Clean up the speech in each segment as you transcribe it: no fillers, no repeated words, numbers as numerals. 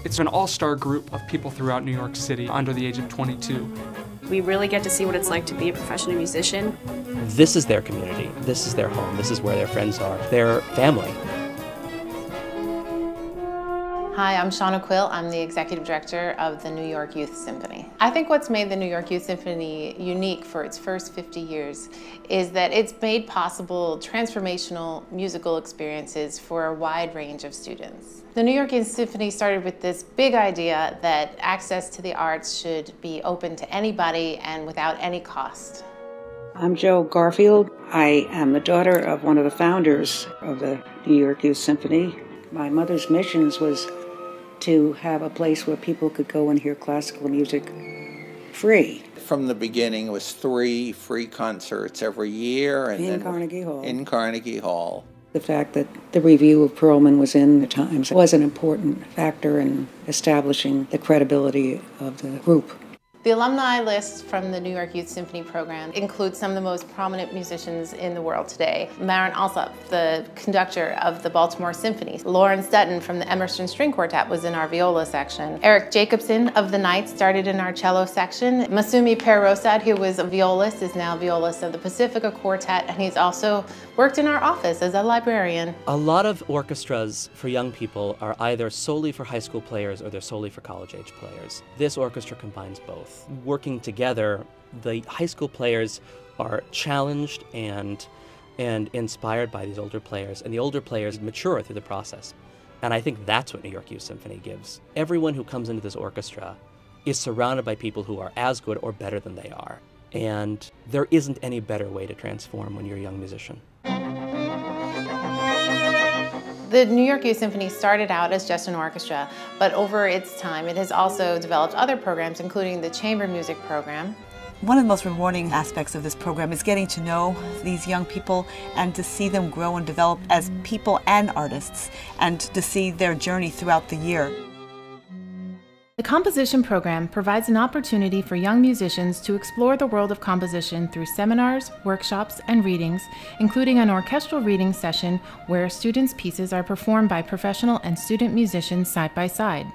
It's an all-star group of people throughout New York City under the age of 22. We really get to see what it's like to be a professional musician. This is their community, this is their home, this is where their friends are, their family. Hi, I'm Shauna Quill. I'm the Executive Director of the New York Youth Symphony. I think what's made the New York Youth Symphony unique for its first 50 years is that it's made possible transformational musical experiences for a wide range of students. The New York Youth Symphony started with this big idea that access to the arts should be open to anybody and without any cost. I'm Jo Garfield. I am the daughter of one of the founders of the New York Youth Symphony. My mother's missions was to have a place where people could go and hear classical music free. From the beginning, it was 3 free concerts every year. And in Carnegie Hall. In Carnegie Hall. The fact that the review of Perlman was in the Times was an important factor in establishing the credibility of the group. The alumni list from the New York Youth Symphony program includes some of the most prominent musicians in the world today. Marin Alsop, the conductor of the Baltimore Symphony. Lawrence Dutton from the Emerson String Quartet was in our viola section. Eric Jacobson of the Knights started in our cello section. Masumi Perrosad, who was a violist, is now violist of the Pacifica Quartet, and he's also worked in our office as a librarian. A lot of orchestras for young people are either solely for high school players or they're solely for college-age players. This orchestra combines both. Working together, the high school players are challenged and inspired by these older players, and the older players mature through the process. And I think that's what New York Youth Symphony gives. Everyone who comes into this orchestra is surrounded by people who are as good or better than they are. And there isn't any better way to transform when you're a young musician. The New York Youth Symphony started out as just an orchestra, but over its time it has also developed other programs, including the chamber music program. One of the most rewarding aspects of this program is getting to know these young people and to see them grow and develop as people and artists, and to see their journey throughout the year. The composition program provides an opportunity for young musicians to explore the world of composition through seminars, workshops, and readings, including an orchestral reading session where students' pieces are performed by professional and student musicians side by side.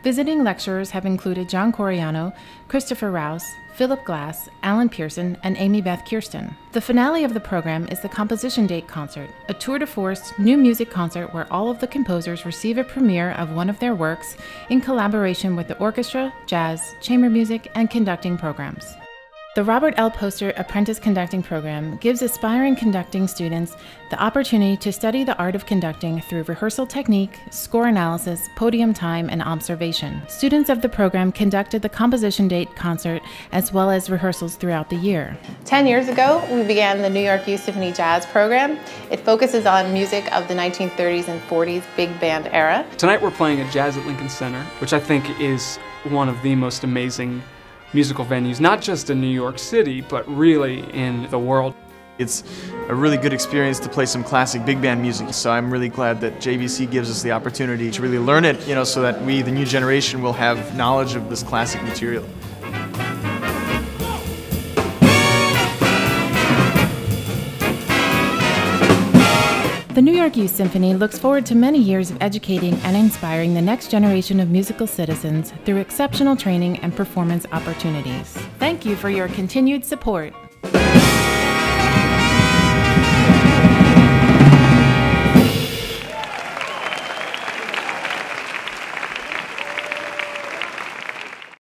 Visiting lecturers have included John Coriano, Christopher Rouse, Philip Glass, Alan Pearson, and Amy Beth Kirsten. The finale of the program is the Composition Date Concert, a tour de force new music concert where all of the composers receive a premiere of one of their works in collaboration with the orchestra, jazz, chamber music, and conducting programs. The Robert L. Poster Apprentice Conducting Program gives aspiring conducting students the opportunity to study the art of conducting through rehearsal technique, score analysis, podium time, and observation. Students of the program conducted the Composition Date Concert as well as rehearsals throughout the year. 10 years ago, we began the New York Youth Symphony Jazz program. It focuses on music of the 1930s and 40s big band era. Tonight we're playing at Jazz at Lincoln Center, which I think is one of the most amazing musical venues, not just in New York City, but really in the world. It's a really good experience to play some classic big band music, so I'm really glad that JVC gives us the opportunity to really learn it, so that we, the new generation, will have knowledge of this classic material. The New York Youth Symphony looks forward to many years of educating and inspiring the next generation of musical citizens through exceptional training and performance opportunities. Thank you for your continued support.